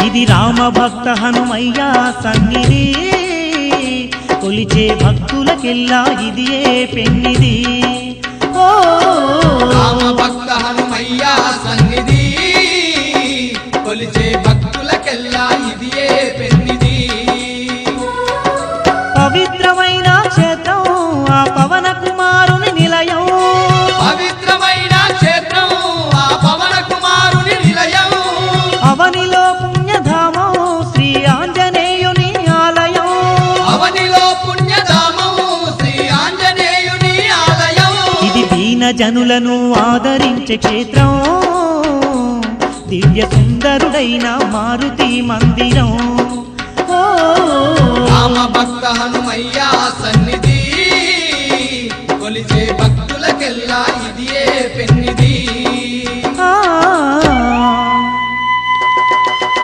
ఇది రామ భక్త హనుమయ్య సన్నిధి కొలిచే భక్తులకెల్లా ఇదియే పెన్నిది ఓ రామ భక్త హనుమయ్య సన్నిధి కొలిచే భక్తులకెల్లా ఇదియే పెన్నిది పవిత్రమైన క్షేత్రం ఆ పవన కుమారుని నిలయం పవిత్రమైన క్షేత్రం ఆ పవన కుమారుని నిలయం అవనిలో పుణ్యధామం శ్రీ ఆంజనేయుని ఆలయం అవనిలో పుణ్యధామం శ్రీ ఆంజనేయుని ఆలయం ఇది దీన జనులను ఆదరించే క్షేత్రం దివ్య సుందరుడైన మారుతి మందిరం ఓ రామ భక్త హనుమయ్య సన్నిధి కొలిచే భక్తులకెల్లా ఇదియే పెన్నిది ఆ